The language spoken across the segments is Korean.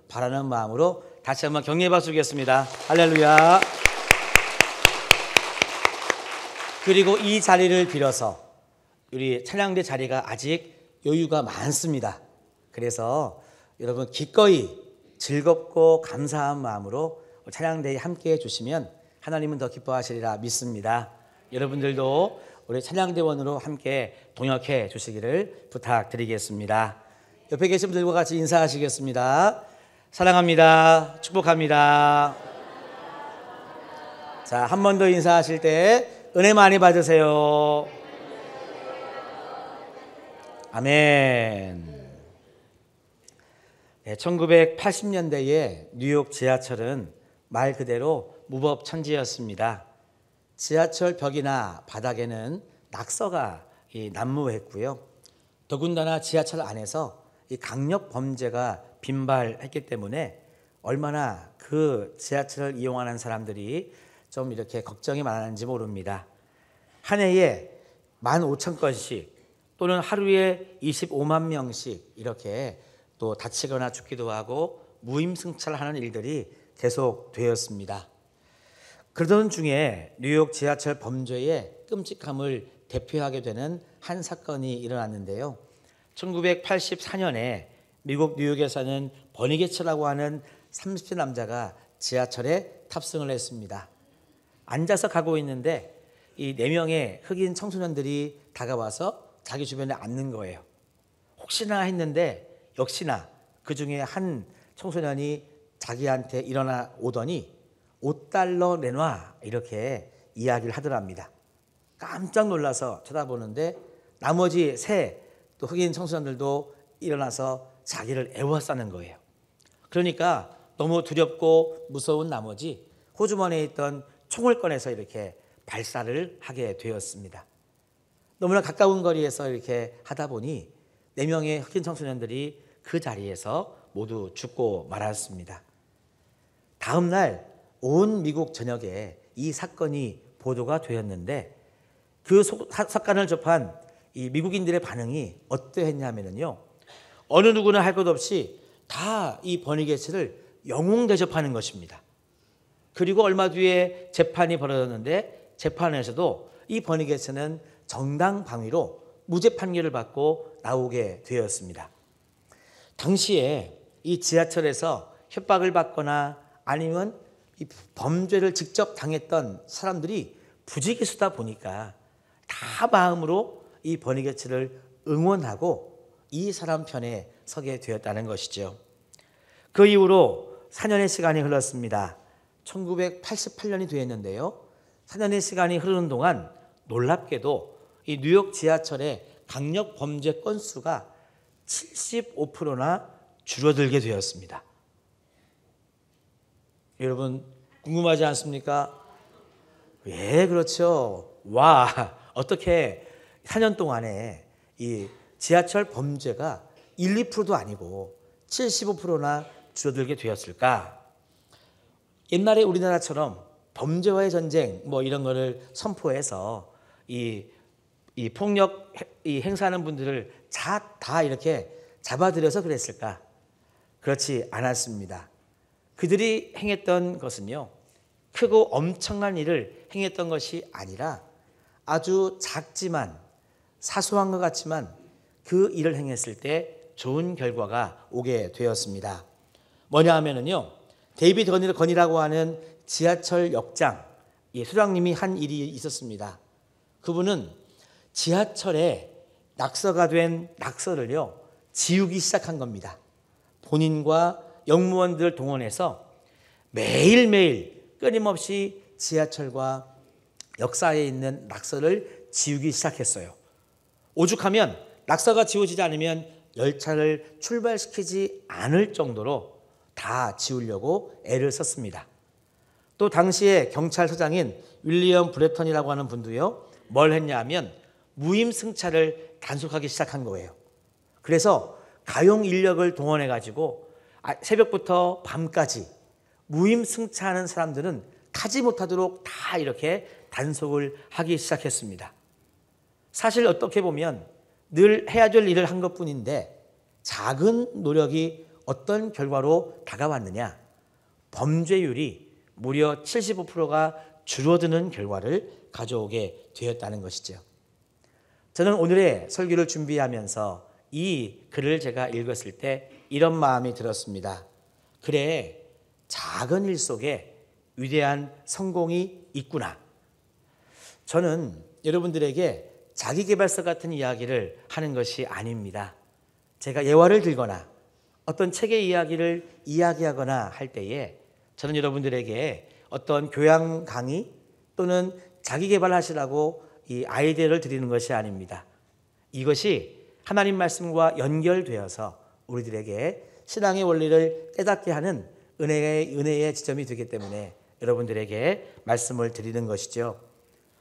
바라는 마음으로 다시 한번 격려의 박수 드리겠습니다. 할렐루야. 그리고 이 자리를 빌어서 우리 찬양대 자리가 아직 여유가 많습니다. 그래서 여러분 기꺼이 즐겁고 감사한 마음으로 찬양대에 함께 해주시면 하나님은 더 기뻐하시리라 믿습니다. 여러분들도 우리 찬양대원으로 함께 동역해 주시기를 부탁드리겠습니다. 옆에 계신 분들과 같이 인사하시겠습니다. 사랑합니다. 축복합니다. 자, 한 번 더 인사하실 때 은혜 많이 받으세요. 아멘. 네, 1980년대에 뉴욕 지하철은 말 그대로 무법천지였습니다. 지하철 벽이나 바닥에는 낙서가 난무했고요. 더군다나 지하철 안에서 이 강력 범죄가 빈발했기 때문에 얼마나 그 지하철을 이용하는 사람들이 좀 이렇게 걱정이 많았는지 모릅니다. 한 해에 15,000건씩 또는 하루에 25만 명씩 이렇게 또 다치거나 죽기도 하고 무임승차하는 일들이 계속되었습니다. 그러던 중에 뉴욕 지하철 범죄의 끔찍함을 대표하게 되는 한 사건이 일어났는데요. 1984년에 미국 뉴욕에 사는 버니게츠라고 하는 30대 남자가 지하철에 탑승을 했습니다. 앉아서 가고 있는데 이 4명의 흑인 청소년들이 다가와서 자기 주변에 앉는 거예요. 혹시나 했는데 역시나 그 중에 한 청소년이 자기한테 일어나 오더니 $5 내놔 이렇게 이야기를 하더랍니다. 깜짝 놀라서 쳐다보는데 나머지 또 흑인 청소년들도 일어나서 자기를 애워싸는 거예요. 그러니까 너무 두렵고 무서운 나머지 호주머니에 있던 총을 꺼내서 이렇게 발사를 하게 되었습니다. 너무나 가까운 거리에서 이렇게 하다 보니 4명의 흑인 청소년들이 그 자리에서 모두 죽고 말았습니다. 다음 날 온 미국 전역에 이 사건이 보도가 되었는데 그 사건을 접한 이 미국인들의 반응이 어떠했냐면요. 어느 누구나 할 것 없이 다 이 버니게츠를 영웅 대접하는 것입니다. 그리고 얼마 뒤에 재판이 벌어졌는데 재판에서도 이 버니게츠는 정당 방위로 무죄 판결을 받고 나오게 되었습니다. 당시에 이 지하철에서 협박을 받거나 아니면 이 범죄를 직접 당했던 사람들이 부지기수다 보니까 다 마음으로 이 버니게츠를 응원하고 이 사람 편에 서게 되었다는 것이죠. 그 이후로 4년의 시간이 흘렀습니다. 1988년이 되었는데요. 4년의 시간이 흐르는 동안 놀랍게도 이 뉴욕 지하철의 강력 범죄 건수가 75%나 줄어들게 되었습니다. 여러분 궁금하지 않습니까? 왜 그렇죠? 와, 어떻게 4년 동안에 이 지하철 범죄가 1, 2%도 아니고 75%나 줄어들게 되었을까? 옛날에 우리나라처럼 범죄와의 전쟁 이런 거를 선포해서 이 폭력 행사하는 분들을 다 이렇게 잡아들여서 그랬을까? 그렇지 않았습니다. 그들이 행했던 것은요, 크고 엄청난 일을 행했던 것이 아니라 아주 작지만 사소한 것 같지만 그 일을 행했을 때 좋은 결과가 오게 되었습니다. 뭐냐 하면은요, 데이비드 건이라고 하는 지하철 역장, 소장님이 한 일이 있었습니다. 그분은 지하철에 낙서가 된 낙서를요, 지우기 시작한 겁니다. 본인과 영무원들 동원해서 매일매일 끊임없이 지하철과 역사에 있는 낙서를 지우기 시작했어요. 오죽하면 낙서가 지워지지 않으면 열차를 출발시키지 않을 정도로 다 지우려고 애를 썼습니다. 또 당시에 경찰서장인 윌리엄 브레턴이라고 하는 분도요, 뭘 했냐면 무임승차를 단속하기 시작한 거예요. 그래서 가용 인력을 동원해가지고 새벽부터 밤까지 무임승차하는 사람들은 타지 못하도록 다 이렇게 단속을 하기 시작했습니다. 사실 어떻게 보면 늘 해야 될 일을 한 것뿐인데 작은 노력이 어떤 결과로 다가왔느냐? 범죄율이 무려 75%가 줄어드는 결과를 가져오게 되었다는 것이죠. 저는 오늘의 설교를 준비하면서 이 글을 제가 읽었을 때 이런 마음이 들었습니다. 그래, 작은 일 속에 위대한 성공이 있구나. 저는 여러분들에게 자기계발서 같은 이야기를 하는 것이 아닙니다. 제가 예화를 들거나 어떤 책의 이야기를 이야기하거나 할 때에 저는 여러분들에게 어떤 교양 강의 또는 자기계발하시라고 이 아이디어를 드리는 것이 아닙니다. 이것이 하나님 말씀과 연결되어서 우리들에게 신앙의 원리를 깨닫게 하는 은혜의 지점이 되기 때문에 여러분들에게 말씀을 드리는 것이죠.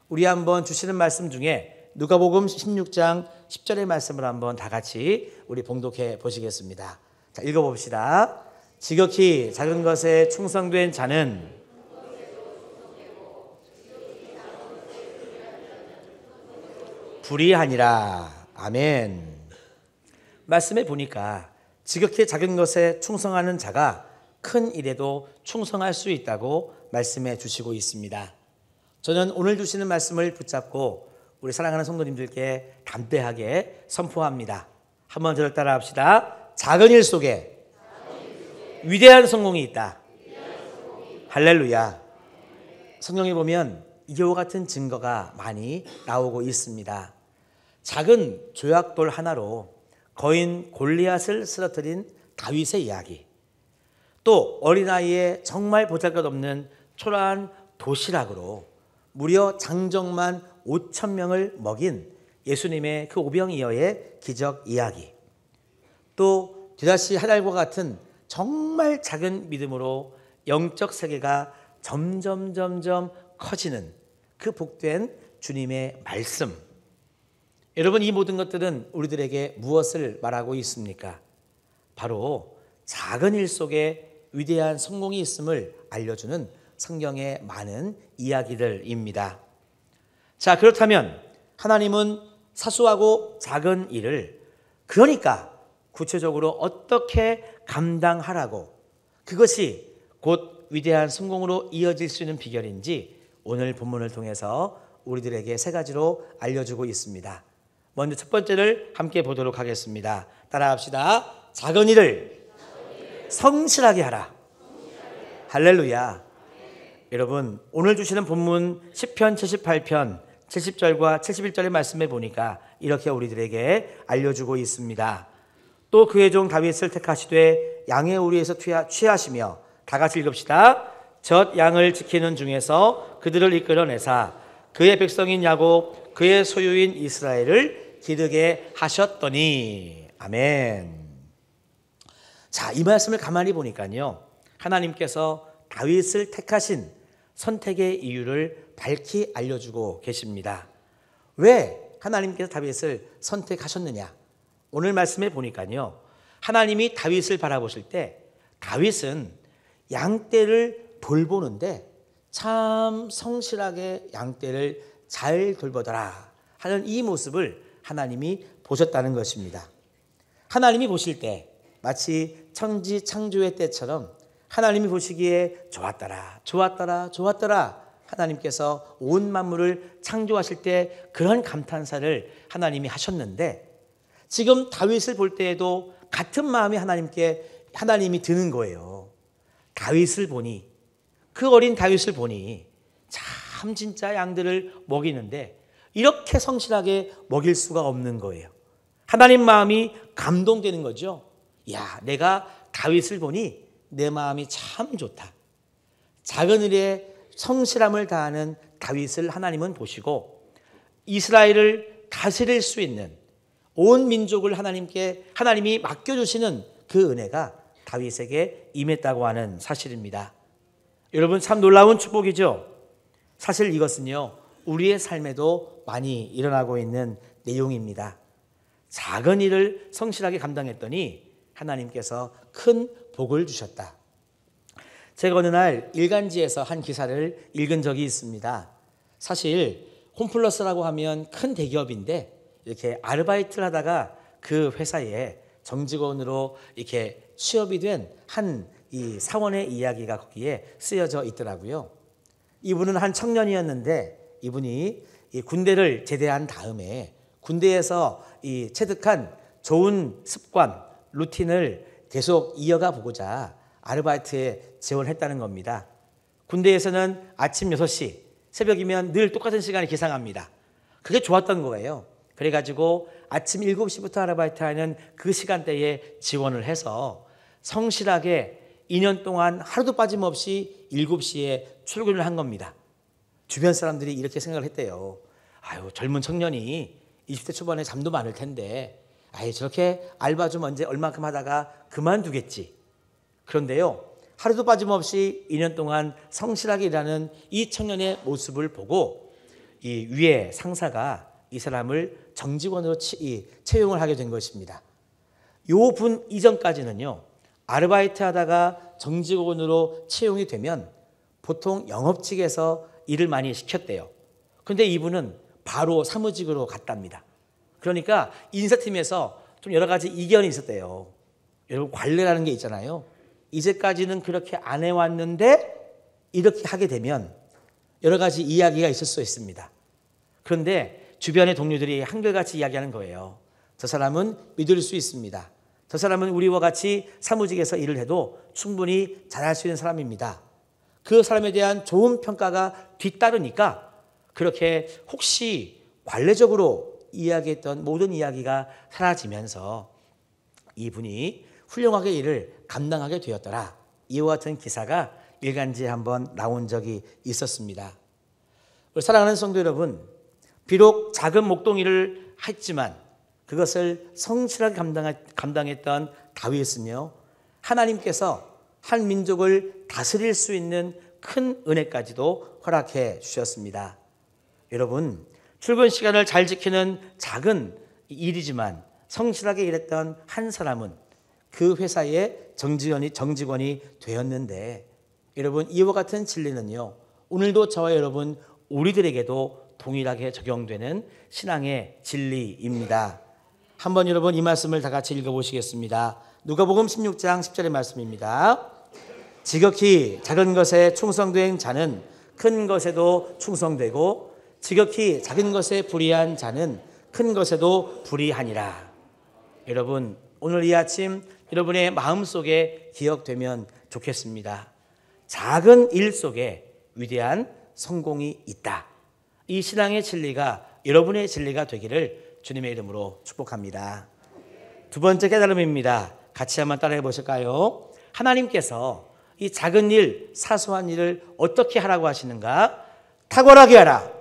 우리 한번 주시는 말씀 중에 누가복음 16장 10절의 말씀을 한번 다 같이 우리 봉독해 보시겠습니다. 자, 읽어봅시다. 지극히 작은 것에 충성된 자는 불의하니라. 아멘. 말씀에 보니까 지극히 작은 것에 충성하는 자가 큰 일에도 충성할 수 있다고 말씀해 주시고 있습니다. 저는 오늘 주시는 말씀을 붙잡고 우리 사랑하는 성도님들께 담대하게 선포합니다. 한번 저를 따라 합시다. 작은 일 속에 위대한 성공이 있다. 할렐루야. 성경에 보면 이와 같은 증거가 많이 나오고 있습니다. 작은 조약돌 하나로 거인 골리앗을 쓰러뜨린 다윗의 이야기, 또 어린아이의 정말 보잘것없는 초라한 도시락으로 무려 장정만 5,000명을 먹인 예수님의 그 오병이어의 기적 이야기, 또 디다시 하달과 같은 정말 작은 믿음으로 영적 세계가 점점 커지는 그 복된 주님의 말씀. 여러분, 이 모든 것들은 우리들에게 무엇을 말하고 있습니까? 바로 작은 일 속에 위대한 성공이 있음을 알려주는 성경의 많은 이야기들입니다. 자, 그렇다면 하나님은 사소하고 작은 일을 그러니까 구체적으로 어떻게 감당하라고, 그것이 곧 위대한 성공으로 이어질 수 있는 비결인지 오늘 본문을 통해서 우리들에게 세 가지로 알려주고 있습니다. 먼저 첫 번째를 함께 보도록 하겠습니다. 따라합시다. 작은 일을 성실하게 하라. 할렐루야. 여러분, 오늘 주시는 본문 10편 78편 70절과 71절의 말씀에 보니까 이렇게 우리들에게 알려주고 있습니다. 또 그의 종 다윗을 택하시되 양의 우리에서 취하시며, 다 같이 읽읍시다. 젖 양을 지키는 중에서 그들을 이끌어내사 그의 백성인 야곱 그의 소유인 이스라엘을 기르게 하셨더니. 아멘. 자, 이 말씀을 가만히 보니까요, 하나님께서 다윗을 택하신 선택의 이유를 밝히 알려주고 계십니다. 왜 하나님께서 다윗을 선택하셨느냐? 오늘 말씀에 보니까요, 하나님이 다윗을 바라보실 때 다윗은 양떼를 돌보는데 참 성실하게 양떼를 잘 돌보더라 하는 이 모습을 하나님이 보셨다는 것입니다. 하나님이 보실 때 마치 천지 창조의 때처럼 하나님이 보시기에 좋았더라 하나님께서 온 만물을 창조하실 때 그런 감탄사를 하나님이 하셨는데, 지금 다윗을 볼 때에도 같은 마음이 하나님이 드는 거예요. 다윗을 보니, 그 어린 다윗을 보니 참 진짜 양들을 먹이는데 이렇게 성실하게 먹일 수가 없는 거예요. 하나님 마음이 감동되는 거죠. 야, 내가 다윗을 보니 내 마음이 참 좋다. 작은 일에 성실함을 다하는 다윗을 하나님은 보시고 이스라엘을 다스릴 수 있는 온 민족을 하나님이 맡겨주시는 그 은혜가 다윗에게 임했다고 하는 사실입니다. 여러분, 참 놀라운 축복이죠. 사실 이것은요, 우리의 삶에도 많이 일어나고 있는 내용입니다. 작은 일을 성실하게 감당했더니 하나님께서 큰 복을 주셨다. 제가 어느 날 일간지에서 한 기사를 읽은 적이 있습니다. 사실 홈플러스라고 하면 큰 대기업인데 이렇게 아르바이트를 하다가 그 회사에 정직원으로 이렇게 취업이 된 한 이 사원의 이야기가 거기에 쓰여져 있더라고요. 이분은 한 청년이었는데 이분이 이 군대를 제대한 다음에 군대에서 이 체득한 좋은 습관, 루틴을 계속 이어가 보고자 아르바이트에 지원했다는 겁니다. 군대에서는 아침 6시, 새벽이면 늘 똑같은 시간에 기상합니다. 그게 좋았던 거예요. 그래가지고 아침 7시부터 아르바이트하는 그 시간대에 지원을 해서 성실하게 2년 동안 하루도 빠짐없이 7시에 출근을 한 겁니다. 주변 사람들이 이렇게 생각을 했대요. 아유, 젊은 청년이 20대 초반에 잠도 많을 텐데 아예 저렇게 알바 좀 언제 얼마큼 하다가 그만두겠지. 그런데요, 하루도 빠짐없이 2년 동안 성실하게 일하는 이 청년의 모습을 보고 이 위에 상사가 이 사람을 정직원으로 채용을 하게 된 것입니다. 요 분 이전까지는요, 아르바이트 하다가 정직원으로 채용이 되면 보통 영업직에서 일을 많이 시켰대요. 그런데 이분은 바로 사무직으로 갔답니다. 그러니까 인사팀에서 좀 여러 가지 이견이 있었대요. 여러분, 관례라는 게 있잖아요. 이제까지는 그렇게 안 해왔는데 이렇게 하게 되면 여러 가지 이야기가 있을 수 있습니다. 그런데 주변의 동료들이 한결같이 이야기하는 거예요. 저 사람은 믿을 수 있습니다. 저 사람은 우리와 같이 사무직에서 일을 해도 충분히 잘할 수 있는 사람입니다. 그 사람에 대한 좋은 평가가 뒤따르니까 그렇게 혹시 관례적으로 이야기했던 모든 이야기가 사라지면서 이분이 훌륭하게 일을 감당하게 되었더라. 이와 같은 기사가 일간지에 한번 나온 적이 있었습니다. 사랑하는 성도 여러분, 비록 작은 목동일을 했지만 그것을 성실하게 감당했던 다윗은요, 하나님께서 한 민족을 다스릴 수 있는 큰 은혜까지도 허락해 주셨습니다. 여러분, 출근 시간을 잘 지키는 작은 일이지만 성실하게 일했던 한 사람은 그 회사의 정직원이 되었는데, 여러분, 이와 같은 진리는요, 오늘도 저와 여러분 우리들에게도 동일하게 적용되는 신앙의 진리입니다. 한번 여러분 이 말씀을 다 같이 읽어보시겠습니다. 누가복음 16장 10절의 말씀입니다. 지극히 작은 것에 충성된 자는 큰 것에도 충성되고 지극히 작은 것에 불의한 자는 큰 것에도 불의하니라. 여러분, 오늘 이 아침 여러분의 마음속에 기억되면 좋겠습니다. 작은 일 속에 위대한 성공이 있다. 이 신앙의 진리가 여러분의 진리가 되기를 주님의 이름으로 축복합니다. 두 번째 깨달음입니다. 같이 한번 따라해 보실까요? 하나님께서 이 작은 일, 사소한 일을 어떻게 하라고 하시는가? 탁월하게 하라.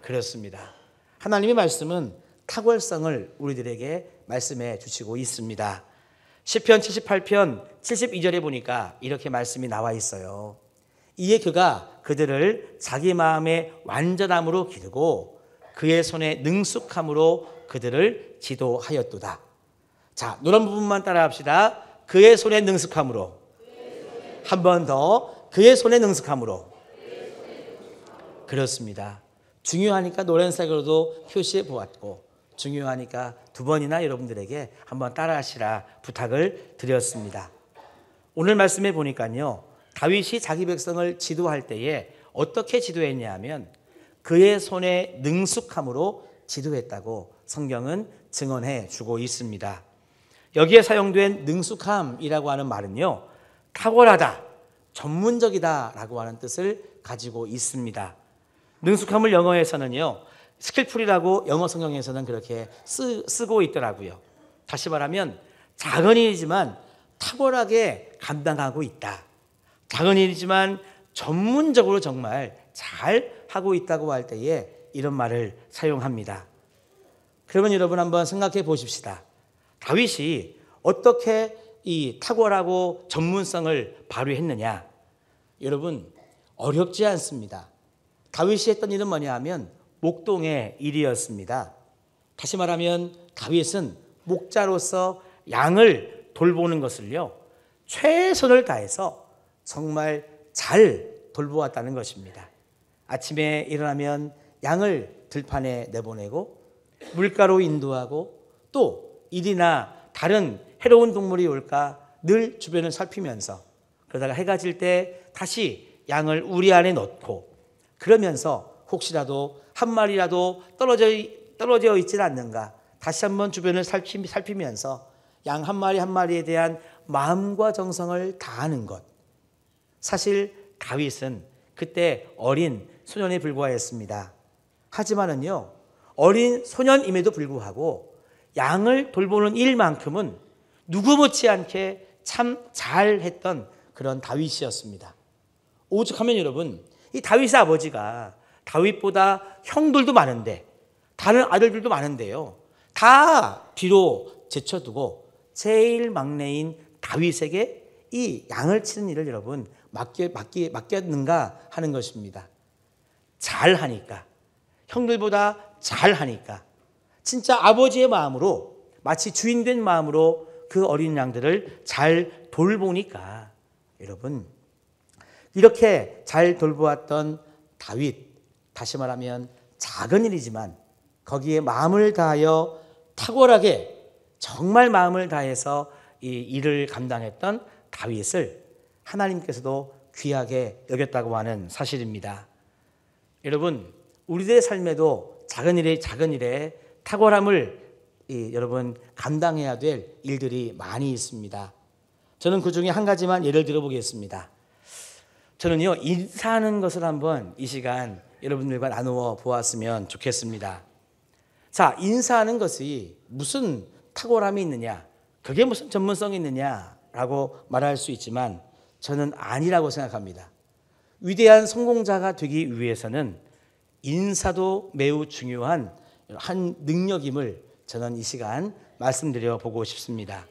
그렇습니다. 하나님의 말씀은 탁월성을 우리들에게 말씀해 주시고 있습니다. 시편 78편 72절에 보니까 이렇게 말씀이 나와 있어요. 이에 그가 그들을 자기 마음의 완전함으로 기르고 그의 손에 능숙함으로 그들을 지도하였도다. 자, 노란 부분만 따라 합시다. 그의 손에 능숙함으로. 한 번 더. 그의 손에 능숙함으로. 그렇습니다. 중요하니까 노란색으로도 표시해 보았고, 중요하니까 두 번이나 여러분들에게 한번 따라 하시라 부탁을 드렸습니다. 오늘 말씀해 보니까요, 다윗이 자기 백성을 지도할 때에 어떻게 지도했냐 하면 그의 손에 능숙함으로 지도했다고 성경은 증언해 주고 있습니다. 여기에 사용된 능숙함이라고 하는 말은요, 탁월하다, 전문적이다 라고 하는 뜻을 가지고 있습니다. 능숙함을 영어에서는요, 스킬풀이라고 영어 성경에서는 그렇게 쓰고 있더라고요. 다시 말하면 작은 일이지만 탁월하게 감당하고 있다. 작은 일이지만 전문적으로 정말 잘 하고 있다고 할 때에 이런 말을 사용합니다. 그러면 여러분 한번 생각해 보십시다. 다윗이 어떻게 이 탁월하고 전문성을 발휘했느냐? 여러분, 어렵지 않습니다. 다윗이 했던 일은 뭐냐 하면 목동의 일이었습니다. 다시 말하면 다윗은 목자로서 양을 돌보는 것을요, 최선을 다해서 정말 잘 돌보았다는 것입니다. 아침에 일어나면 양을 들판에 내보내고 물가로 인도하고 또 일이나 다른 해로운 동물이 올까 늘 주변을 살피면서, 그러다가 해가 질 때 다시 양을 우리 안에 넣고, 그러면서 혹시라도 한 마리라도 떨어져 있질 않는가 다시 한번 주변을 살피면서 양 한 마리 한 마리에 대한 마음과 정성을 다하는 것. 사실 다윗은 그때 어린 소년에 불과했습니다. 하지만은요, 어린 소년임에도 불구하고 양을 돌보는 일만큼은 누구 못지않게 참 잘했던 그런 다윗이었습니다. 오죽하면 여러분, 이 다윗의 아버지가 다윗보다 형들도 많은데, 다른 아들들도 많은데요, 다 뒤로 제쳐두고 제일 막내인 다윗에게 이 양을 치는 일을 여러분 맡겼는가 하는 것입니다. 잘하니까, 형들보다 잘하니까, 진짜 아버지의 마음으로, 마치 주인된 마음으로 그 어린 양들을 잘 돌보니까, 여러분 이렇게 잘 돌보았던 다윗, 다시 말하면 작은 일이지만 거기에 마음을 다하여 탁월하게 정말 마음을 다해서 이 일을 감당했던 다윗을 하나님께서도 귀하게 여겼다고 하는 사실입니다. 여러분, 우리들의 삶에도 작은 일에 탁월함을 여러분 감당해야 될 일들이 많이 있습니다. 저는 그 중에 한 가지만 예를 들어보겠습니다. 저는요, 인사하는 것을 한번 이 시간 여러분들과 나누어 보았으면 좋겠습니다. 자, 인사하는 것이 무슨 탁월함이 있느냐, 그게 무슨 전문성이 있느냐라고 말할 수 있지만 저는 아니라고 생각합니다. 위대한 성공자가 되기 위해서는 인사도 매우 중요한 한 능력임을 저는 이 시간 말씀드려 보고 싶습니다.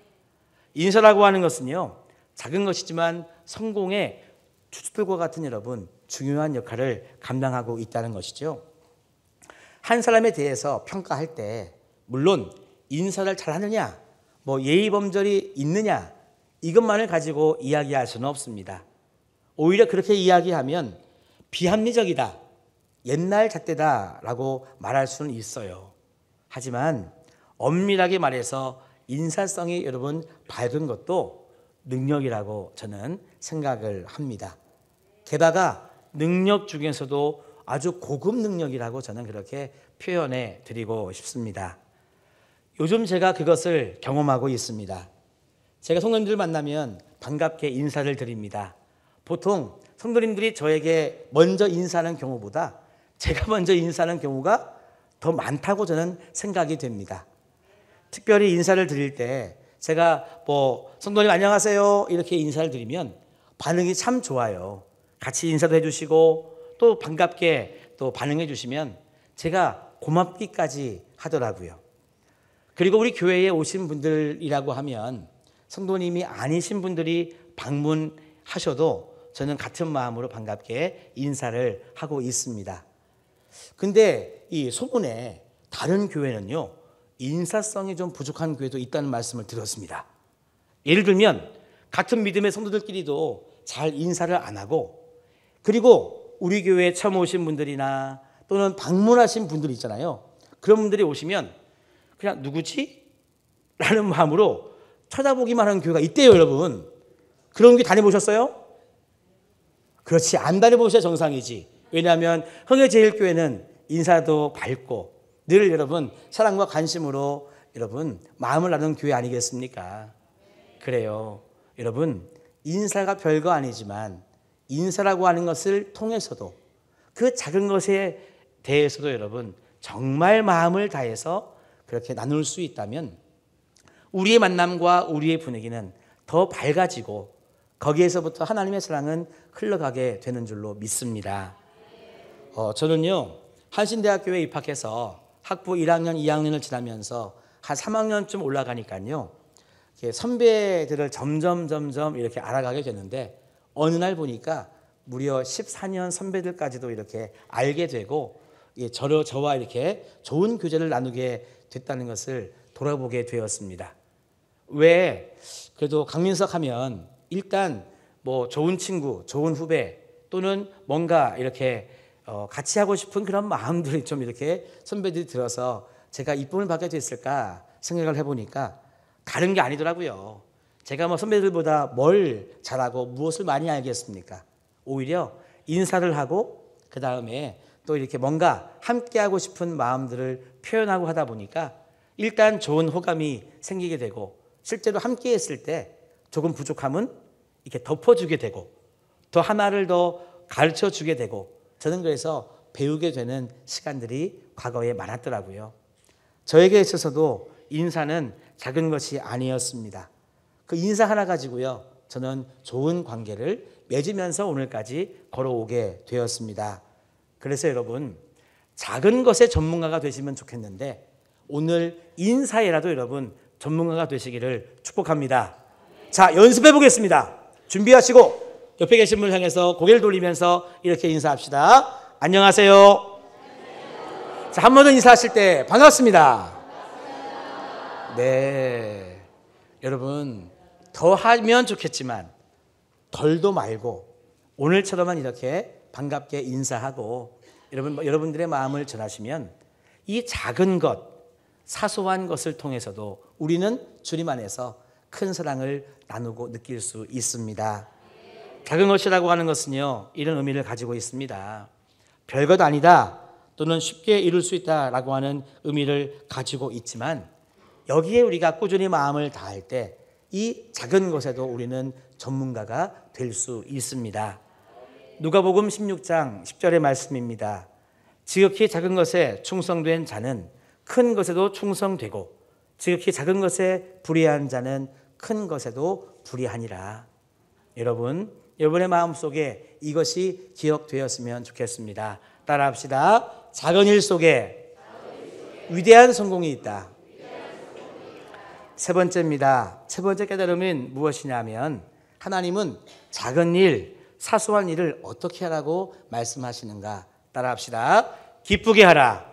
인사라고 하는 것은요, 작은 것이지만 성공의 주축들과 같은 여러분 중요한 역할을 감당하고 있다는 것이죠. 한 사람에 대해서 평가할 때 물론 인사를 잘하느냐, 예의 범절이 있느냐, 이것만을 가지고 이야기할 수는 없습니다. 오히려 그렇게 이야기하면 비합리적이다, 옛날 잣대다라고 말할 수는 있어요. 하지만 엄밀하게 말해서 인사성이 여러분 밝은 것도 능력이라고 저는 생각을 합니다. 게다가 능력 중에서도 아주 고급 능력이라고 저는 그렇게 표현해 드리고 싶습니다. 요즘 제가 그것을 경험하고 있습니다. 제가 성도님들 만나면 반갑게 인사를 드립니다. 보통 성도님들이 저에게 먼저 인사하는 경우보다 제가 먼저 인사하는 경우가 더 많다고 저는 생각이 됩니다. 특별히 인사를 드릴 때 제가 성도님 안녕하세요 이렇게 인사를 드리면 반응이 참 좋아요. 같이 인사도 해주시고 또 반갑게 또 반응해 주시면 제가 고맙기까지 하더라고요. 그리고 우리 교회에 오신 분들이라고 하면 성도님이 아니신 분들이 방문하셔도 저는 같은 마음으로 반갑게 인사를 하고 있습니다. 근데 이 소문에 다른 교회는요, 인사성이 좀 부족한 교회도 있다는 말씀을 들었습니다. 예를 들면 같은 믿음의 성도들끼리도 잘 인사를 안 하고, 그리고 우리 교회에 처음 오신 분들이나 또는 방문하신 분들 있잖아요. 그런 분들이 오시면 그냥 누구지? 라는 마음으로 쳐다보기만 하는 교회가 있대요, 여러분. 그런 게 다녀보셨어요? 그렇지, 안 다녀보셔야 정상이지. 왜냐하면 흥해제일교회는 인사도 밝고 늘 여러분 사랑과 관심으로 여러분 마음을 나누는 교회 아니겠습니까? 그래요. 여러분, 인사가 별거 아니지만 인사라고 하는 것을 통해서도 그 작은 것에 대해서도 여러분 정말 마음을 다해서 그렇게 나눌 수 있다면 우리의 만남과 우리의 분위기는 더 밝아지고 거기에서부터 하나님의 사랑은 흘러가게 되는 줄로 믿습니다. 저는요, 한신대학교에 입학해서 학부 1학년, 2학년을 지나면서 한 3학년쯤 올라가니까요, 선배들을 점점 이렇게 알아가게 되는데 어느 날 보니까 무려 14년 선배들까지도 이렇게 알게 되고 저와 이렇게 좋은 교제를 나누게 됐다는 것을 돌아보게 되었습니다. 왜? 그래도 강민석 하면 일단 좋은 친구, 좋은 후배 또는 뭔가 이렇게 같이 하고 싶은 그런 마음들이 좀 이렇게 선배들이 들어서 제가 이쁨을 받게 됐을까 생각을 해보니까 다른 게 아니더라고요. 제가 뭐 선배들보다 뭘 잘하고 무엇을 많이 알겠습니까? 오히려 인사를 하고 그 다음에 또 이렇게 뭔가 함께하고 싶은 마음들을 표현하고 하다 보니까 일단 좋은 호감이 생기게 되고 실제로 함께 했을 때 조금 부족함은 이렇게 덮어주게 되고 더 하나를 더 가르쳐 주게 되고 저는 그래서 배우게 되는 시간들이 과거에 많았더라고요. 저에게 있어서도 인사는 작은 것이 아니었습니다. 그 인사 하나 가지고요. 저는 좋은 관계를 맺으면서 오늘까지 걸어오게 되었습니다. 그래서 여러분 작은 것의 전문가가 되시면 좋겠는데 오늘 인사에라도 여러분 전문가가 되시기를 축복합니다. 자, 연습해 보겠습니다. 준비하시고 옆에 계신 분을 향해서 고개를 돌리면서 이렇게 인사합시다. 안녕하세요. 자, 한 번 더 인사하실 때 반갑습니다. 네, 여러분 더 하면 좋겠지만 덜도 말고 오늘처럼만 이렇게 반갑게 인사하고 여러분들의 마음을 전하시면 이 작은 것, 사소한 것을 통해서도 우리는 주님 안에서 큰 사랑을 나누고 느낄 수 있습니다. 작은 것이라고 하는 것은요, 이런 의미를 가지고 있습니다. 별것 아니다 또는 쉽게 이룰 수 있다라고 하는 의미를 가지고 있지만 여기에 우리가 꾸준히 마음을 다할 때 이 작은 것에도 우리는 전문가가 될 수 있습니다. 누가복음 16장 10절의 말씀입니다. 지극히 작은 것에 충성된 자는 큰 것에도 충성되고 지극히 작은 것에 불의한 자는 큰 것에도 불의하니라. 여러분, 여러분의 마음속에 이것이 기억되었으면 좋겠습니다. 따라합시다. 작은 일 속에 위대한 성공이 있다. 세 번째입니다. 세 번째 깨달음은 무엇이냐면 하나님은 작은 일, 사소한 일을 어떻게 하라고 말씀하시는가. 따라합시다. 기쁘게 하라.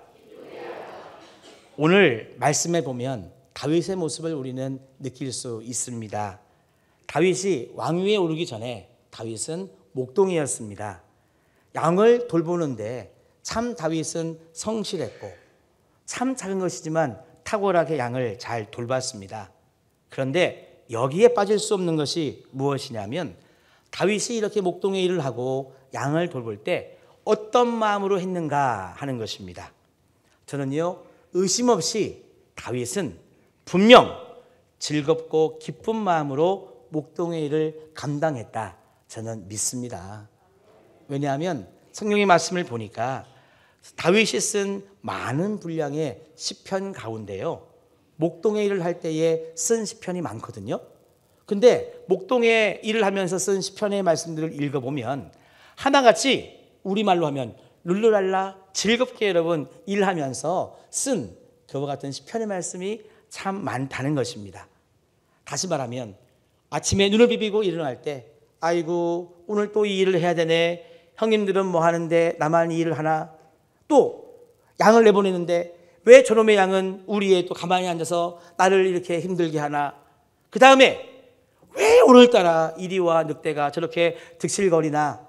오늘 말씀에 보면 다윗의 모습을 우리는 느낄 수 있습니다. 다윗이 왕위에 오르기 전에 다윗은 목동이었습니다. 양을 돌보는데 참 다윗은 성실했고 참 작은 것이지만 탁월하게 양을 잘 돌봤습니다. 그런데 여기에 빠질 수 없는 것이 무엇이냐면 다윗이 이렇게 목동의 일을 하고 양을 돌볼 때 어떤 마음으로 했는가 하는 것입니다. 저는요, 의심 없이 다윗은 분명 즐겁고 기쁜 마음으로 목동의 일을 감당했다. 저는 믿습니다. 왜냐하면 성경의 말씀을 보니까 다윗이 쓴 많은 분량의 시편 가운데요, 목동의 일을 할 때에 쓴 시편이 많거든요. 근데 목동의 일을 하면서 쓴 시편의 말씀들을 읽어보면 하나같이 우리말로 하면 룰루랄라 즐겁게 여러분 일하면서 쓴 그와 같은 시편의 말씀이 참 많다는 것입니다. 다시 말하면 아침에 눈을 비비고 일어날 때 아이고 오늘 또 이 일을 해야 되네. 형님들은 뭐 하는데 나만 이 일을 하나. 또 양을 내보내는데 왜 저놈의 양은 우리에 또 가만히 앉아서 나를 이렇게 힘들게 하나. 그 다음에 왜 오늘따라 이리와 늑대가 저렇게 득실거리나.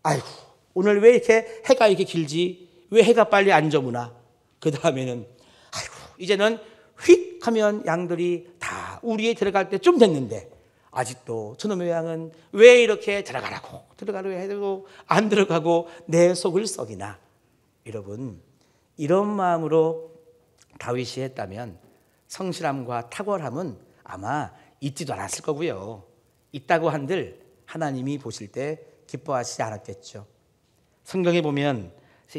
아이고 오늘 왜 이렇게 해가 이렇게 길지. 왜 해가 빨리 안 저무나. 그 다음에는 아이고 이제는 휙 하면 양들이 다 우리에 들어갈 때 좀 됐는데 아직도 저놈의 양은 왜 이렇게 들어가려고 해도 안 들어가고 내 속을 썩이나. 여러분, 이런 마음으로 다윗이 했다면 성실함과 탁월함은 아마 있지도 않았을 거고요. 있다고 한들 하나님이 보실 때 기뻐하시지 않았겠죠. 성경에 보면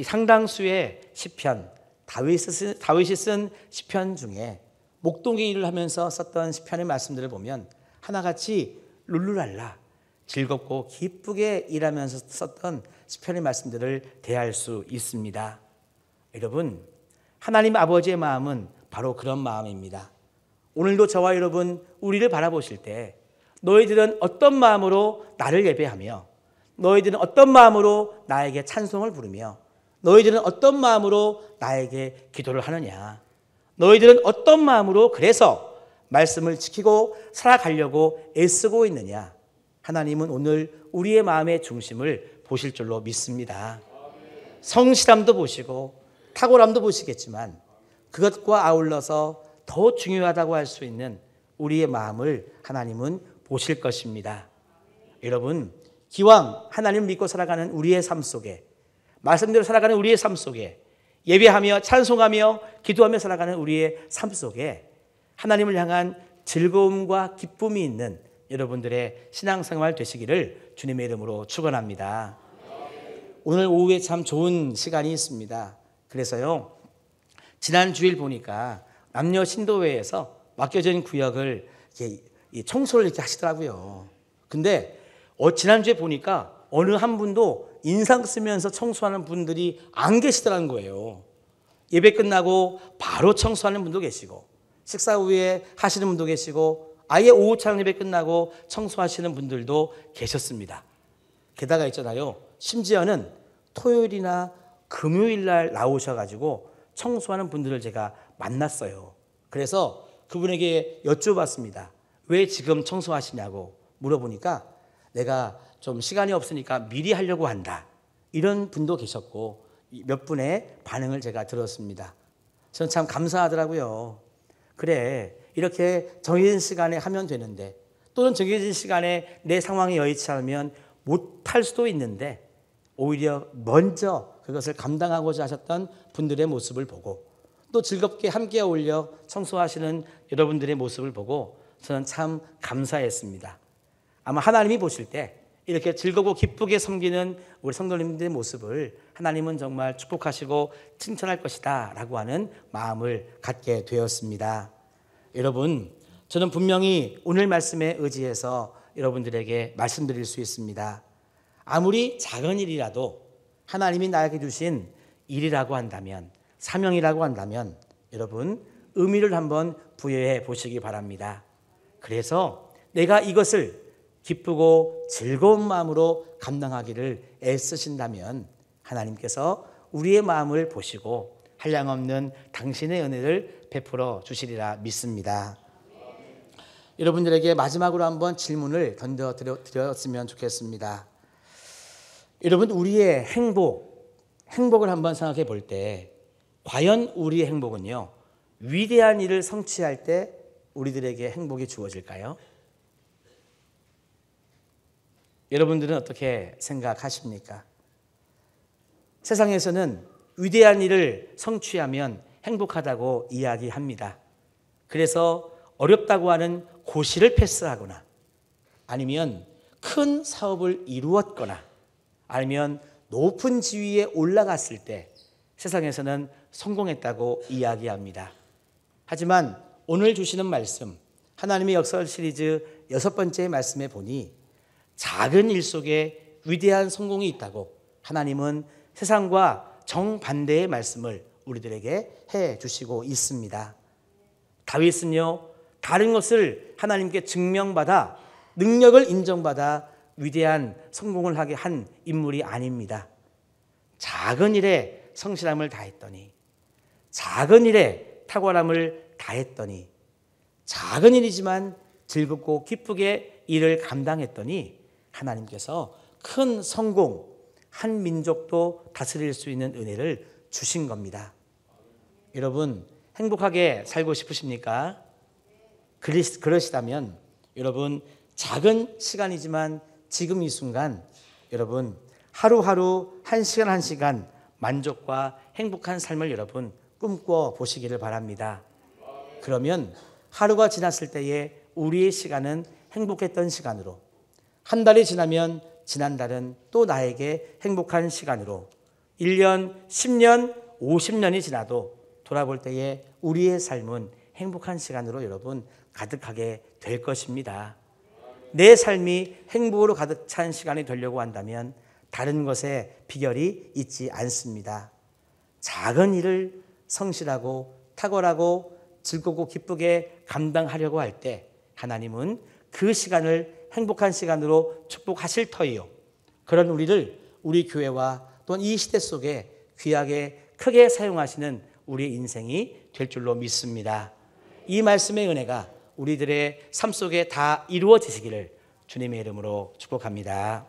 상당수의 시편, 다윗이 쓴 시편 중에 목동의 일을 하면서 썼던 시편의 말씀들을 보면 하나같이 룰루랄라 즐겁고 기쁘게 일하면서 썼던 시편의 말씀들을 대할 수 있습니다. 여러분, 하나님 아버지의 마음은 바로 그런 마음입니다. 오늘도 저와 여러분 우리를 바라보실 때 너희들은 어떤 마음으로 나를 예배하며 너희들은 어떤 마음으로 나에게 찬송을 부르며 너희들은 어떤 마음으로 나에게 기도를 하느냐. 너희들은 어떤 마음으로 그래서 말씀을 지키고 살아가려고 애쓰고 있느냐. 하나님은 오늘 우리의 마음의 중심을 보실 줄로 믿습니다. 성실함도 보시고 탁월함도 보시겠지만 그것과 아울러서 더 중요하다고 할 수 있는 우리의 마음을 하나님은 보실 것입니다. 여러분, 기왕 하나님을 믿고 살아가는 우리의 삶 속에, 말씀대로 살아가는 우리의 삶 속에, 예배하며 찬송하며 기도하며 살아가는 우리의 삶 속에 하나님을 향한 즐거움과 기쁨이 있는 여러분들의 신앙생활 되시기를 주님의 이름으로 축원합니다. 오늘 오후에 참 좋은 시간이 있습니다. 그래서요, 지난 주일 보니까 남녀 신도회에서 맡겨진 구역을 이렇게 청소를 이렇게 하시더라고요. 근데 지난주에 보니까 어느 한 분도 인상 쓰면서 청소하는 분들이 안 계시더라는 거예요. 예배 끝나고 바로 청소하는 분도 계시고, 식사 후에 하시는 분도 계시고, 아예 오후 찬양 예배 끝나고 청소하시는 분들도 계셨습니다. 게다가 있잖아요, 심지어는 토요일이나 금요일 날 나오셔가지고 청소하는 분들을 제가 만났어요. 그래서 그분에게 여쭤봤습니다. 왜 지금 청소하시냐고 물어보니까 내가 좀 시간이 없으니까 미리 하려고 한다, 이런 분도 계셨고, 몇 분의 반응을 제가 들었습니다. 저는 참 감사하더라고요. 그래, 이렇게 정해진 시간에 하면 되는데, 또는 정해진 시간에 내 상황이 여의치 않으면 못할 수도 있는데, 오히려 먼저 그것을 감당하고자 하셨던 분들의 모습을 보고, 또 즐겁게 함께 어울려 청소하시는 여러분들의 모습을 보고 저는 참 감사했습니다. 아마 하나님이 보실 때 이렇게 즐겁고 기쁘게 섬기는 우리 성도님들의 모습을 하나님은 정말 축복하시고 칭찬할 것이다 라고 하는 마음을 갖게 되었습니다. 여러분, 저는 분명히 오늘 말씀에 의지해서 여러분들에게 말씀드릴 수 있습니다. 아무리 작은 일이라도 하나님이 나에게 주신 일이라고 한다면, 사명이라고 한다면 여러분 의미를 한번 부여해 보시기 바랍니다. 그래서 내가 이것을 기쁘고 즐거운 마음으로 감당하기를 애쓰신다면 하나님께서 우리의 마음을 보시고 한량없는 당신의 은혜를 베풀어 주시리라 믿습니다. 여러분들에게 마지막으로 한번 질문을 던져드렸으면 좋겠습니다. 여러분, 우리의 행복을 한번 생각해 볼 때 과연 우리의 행복은요, 위대한 일을 성취할 때 우리들에게 행복이 주어질까요? 여러분들은 어떻게 생각하십니까? 세상에서는 위대한 일을 성취하면 행복하다고 이야기합니다. 그래서 어렵다고 하는 고시를 패스하거나, 아니면 큰 사업을 이루었거나, 아니면 높은 지위에 올라갔을 때 세상에서는 성공했다고 이야기합니다. 하지만 오늘 주시는 말씀, 하나님의 역사 시리즈 6번째 말씀에 보니 작은 일 속에 위대한 성공이 있다고 하나님은 세상과 정반대의 말씀을 우리들에게 해 주시고 있습니다. 다윗은요, 다른 것을 하나님께 증명받아 능력을 인정받아 위대한 성공을 하게 한 인물이 아닙니다. 작은 일에 성실함을 다했더니, 작은 일에 탁월함을 다했더니, 작은 일이지만 즐겁고 기쁘게 일을 감당했더니 하나님께서 큰 성공, 한 민족도 다스릴 수 있는 은혜를 주신 겁니다. 여러분, 행복하게 살고 싶으십니까? 그러시다면 여러분, 작은 시간이지만 지금 이 순간 여러분 하루하루 한 시간 한 시간 만족과 행복한 삶을 여러분 꿈꿔 보시기를 바랍니다. 그러면 하루가 지났을 때에 우리의 시간은 행복했던 시간으로, 한 달이 지나면 지난 달은 또 나에게 행복한 시간으로, 1년, 10년, 50년이 지나도 돌아볼 때에 우리의 삶은 행복한 시간으로 여러분 가득하게 될 것입니다. 내 삶이 행복으로 가득 찬 시간이 되려고 한다면 다른 것에 비결이 있지 않습니다. 작은 일을 성실하고 탁월하고 즐겁고 기쁘게 감당하려고 할 때 하나님은 그 시간을 행복한 시간으로 축복하실 터이요, 그런 우리를 우리 교회와 또는 이 시대 속에 귀하게 크게 사용하시는 우리의 인생이 될 줄로 믿습니다. 이 말씀의 은혜가 우리들의 삶 속에 다 이루어지시기를 주님의 이름으로 축복합니다.